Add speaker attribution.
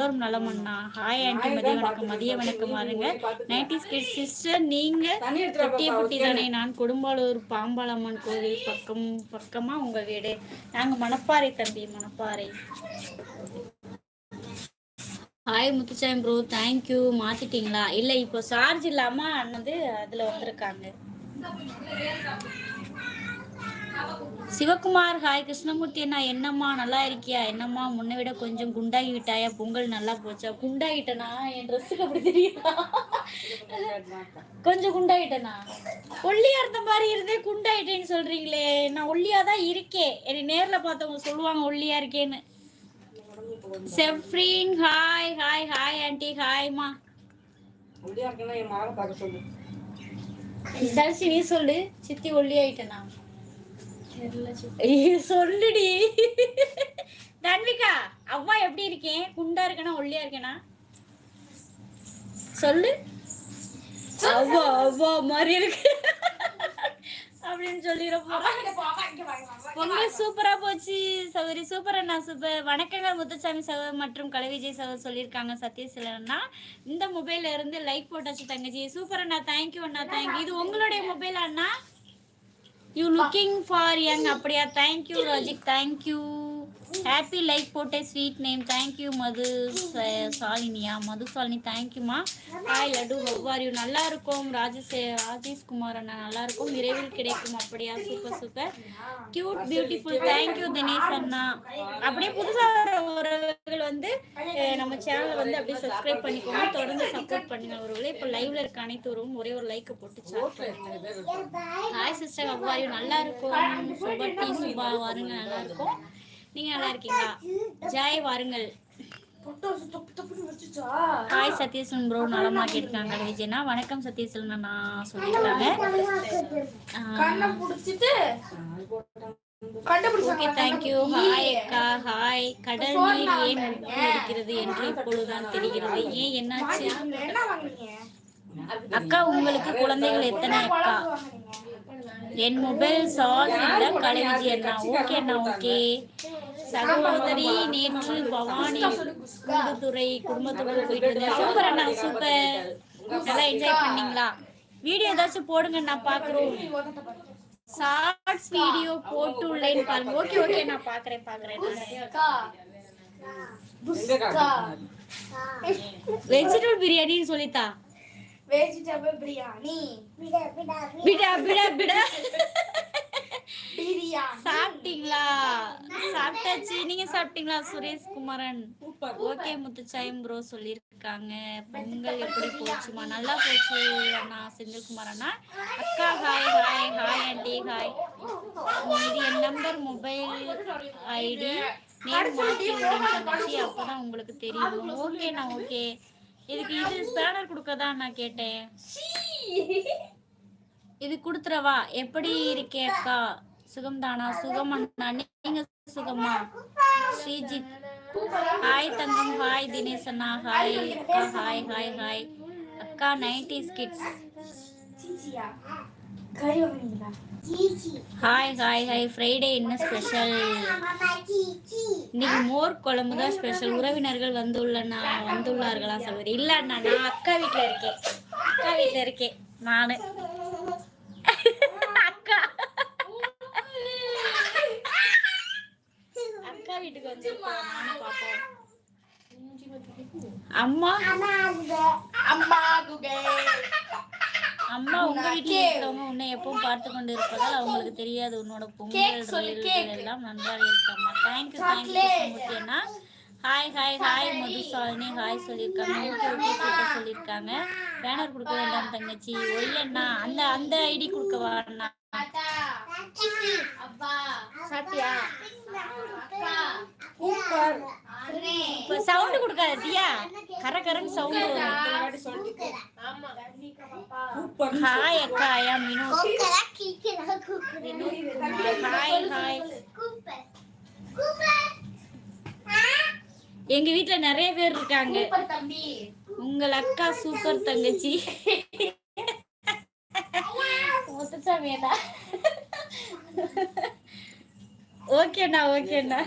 Speaker 1: எல்லோரும் நலமண்ணா. Hi aunty, மதிய வணக்கம். மதிய வணக்கம் வாருங்க. 90s கிட்ஸ் சிஸ்டர், நீங்க தொட்டியப்பட்டி தானே? நான் கொடும்பாலூர் பாம்பாளம்மன் கோவில் பக்கமா உங்க வீடு? நாங்க மணப்பாறை தம்பி, Manapparai. Hi Muthusamy bro, thank you. மாத்திட்டீங்களா? இல்லை, இப்போ சார்ஜ் இல்லாம வந்து அதுல வந்திருக்காங்க. சிவகுமார் ஹாய். கிருஷ்ணமூர்த்தி அண்ணா, என்னம்மா நல்லா இருக்கியா? என்னம்மா முன்ன விட கொஞ்சம் குண்டாகி விட்டாயா? பொங்கல் நல்லா போச்சா? குண்டாகிட்டனா? என் ட்ரெஸ்ஸுக்கு அப்படி தெரியுதா? கொஞ்சம் குண்டாகிட்டனா? ஒல்லியா இருந்த மாதிரி இருந்தே குண்டாயிட்டேன்னு சொல்றீங்களே. நான் ஒல்லியா தான் இருக்கேன். எனக்கு நேர்ல பார்த்தவங்க சொல்லுவாங்க ஒல்லியா இருக்கேன்னு. செஃப்ரீன் ஹாய் ஹாய் ஹாய் ஆண்டி. ஹாய்மா. ஒல்லியா இருக்கேன்னா என் மகளை பார்க்க சொல்லு. தர்ஷி நீ சொல்லு. சித்தி ஒல்லி ஆயிட்டனா? சொல்லுடி தன்விகா. அவ்வா எப்படி இருக்கேன்? குண்டா இருக்கேனா ஒல்லியா இருக்கேனா? சொல்லு. அவ்வா அவ்வா மாதிரி இருக்கு அப்படின்னு சொல்லிடுறப்போ. பொங்கல் சூப்பரா போச்சு சௌரி. சூப்பர் அண்ணா, சூப்பர். வணக்கங்கள் முத்துசாமி சகோதரர் மற்றும் கலைவிஜய் சகோதரர் சொல்லியிருக்காங்க. சத்யசீலன்னா இந்த மொபைல்ல இருந்து லைக் போட்டாச்சு தங்கச்சி. சூப்பர் அண்ணா, தேங்க்யூ அண்ணா, தேங்க்யூ. இது உங்களுடைய மொபைல் அண்ணா? யூ லுக்கிங் ஃபார் யங் அப்படியா? Thank you Rajik, thank you. Happy like போட்டே ஸ்வீட் நேம், தேங்க்யூ. மது சாலினியா? மது சாலினி, தேங்க்யூமா. Hi Laddu, how you? நல்லா இருக்கும். ராஜேஷ் குமார் அண்ணா, நல்லா இருக்கும். விரைவில் கிடைக்கும் அப்படியா? Super super, cute, beautiful, thank you. Dinesh அண்ணா, அப்படியே புதுசாக உறவுகள் வந்து நம்ம சேனலை வந்து அப்படியே சப்ஸ்கிரைப் பண்ணிக்கோங்க, தொடர்ந்து சப்போர்ட் பண்ணுங்க உறவுகளே. இப்போ லைவ்ல இருக்க அனைத்து உறவும் ஒரே ஒரு லைக்கை போட்டு சாப்பிட்டு. Hi sister, how are you? நல்லா இருக்கும். சுபட்டி சுபா வாருங்க, நல்லா இருக்கும். நீங்க நல்லா இருக்கீங்களா? ஜாய் வாருங்கள். ஹாய் சத்யசன் ப்ரோ, நலமா கேட்காங்க. விஜயனா வணக்கம். சத்யசன் அண்ணா சொல்லியிருக்காங்க. Okay, thank you. ஹாய் அக்கா. ஹாய். கடல் நீர் ஏன் இருக்கிறது என்று இப்பொழுதுதான் தெரிகிறது. ஏன், என்னாச்சு அக்கா? உங்களுக்கு குழந்தைகள் எத்தனை அக்கா? என் மொபைல் சார்ஜ் இல்ல கலைவிஜி அண்ணா. ஓகே அண்ணா, ஓகே. சகோதரி நேற்று பவானி கூடுதுறை குடும்பத்தோடு போயிட்டு இருந்தேன். சூப்பர் அண்ணா, சூப்பர். நல்லா என்ஜாய் பண்ணீங்களா? வீடியோ ஏதாச்சும் போடுங்க, நான் பாக்குறோம். ஷார்ட்ஸ் வீடியோ போட்டு உள்ளேன்னு பாருங்க. ஓகே ஓகே, நான் பாக்குறேன். வெஜிடபிள் பிரியாணி சொல்லித்தா. வெஜிடபிள் பிரியாணி. பிடா பிடா பிடா. சாப்பிட்டீங்களா? சாப்பிட்டாச்சு. நீங்க சாப்பிட்டீங்களா? சுரேஷ் குமரன். ஓகே முத்துச்சாயம் ப்ரோ சொல்லியிருக்காங்க. பொங்கல் எப்படி போச்சுமா? நல்லா போச்சு அண்ணா. செந்தில்குமார் அண்ணா. அக்கா hi hi hi aunty hi. இது என் நம்பர், மொபைல் ஐடி நேம் மாற்றி தங்கச்சி, அப்பதான் உங்களுக்கு தெரியும். ஓகேண்ணா, ஓகே. இதுக்கு இது ஸ்பேனர் கொடுக்கதான் நான் கேட்டேன். இது கொடுத்துறவா? எப்படி இருக்கே அக்கா? சுகம்தானா? சுகம் அண்ணா, நீங்க சுகமா? ஸ்ரீஜித் ஹாய் தங்கம். ஹாய் தினேஷ் அண்ணா. ஹாய் அக்கா. ஹாய் ஹாய் ஹாய் அக்கா. 90s kids. Hi hi hi. Friday என்ன ஸ்பெஷல்? இன்னைக்கு மோர் குழம்பு தான் ஸ்பெஷல். உறவினர்கள் வந்துள்ளார்களா சகோதரி? இல்ல அண்ணா, நான் அக்கா வீட்டுல இருக்கேன். நானு அக்கா வீட்டுக்கு வந்து அம்மா உங்க வீட்டுல இருக்கிறவங்க உன்னை எப்பவும் பார்த்து கொண்டு இருப்பதால் அவங்களுக்கு தெரியாது உன்னோட பொங்கல் எல்லாம் நன்றாக இருக்காமா. தேங்க்யூ தேங்க்யூ அண்ணா. Hi hi hi. Madhushalini hi சொல்லியிருக்காங்க. ஓகே ஓகே சூப்பர் சொல்லியிருக்காங்க. பேனர் கொடுக்க வேண்டாம் தங்கச்சி. ஒய்யண்ணா, அந்த ஐடி கொடுக்கவா அண்ணா? சாப்பிட்டியா? சவுண்ட் கொடுக்காத தியா, கரகரன்னு சவுண்ட் வரும். ஹாய் அக்கா, ஐயா வினோத். Hi hi. எங்க வீட்டுல நிறைய பேர் இருக்காங்க. உங்கள் அக்கா சூப்பர் தங்கச்சி. முத்துசாமியா? ஓகேண்ணா ஓகேண்ணா.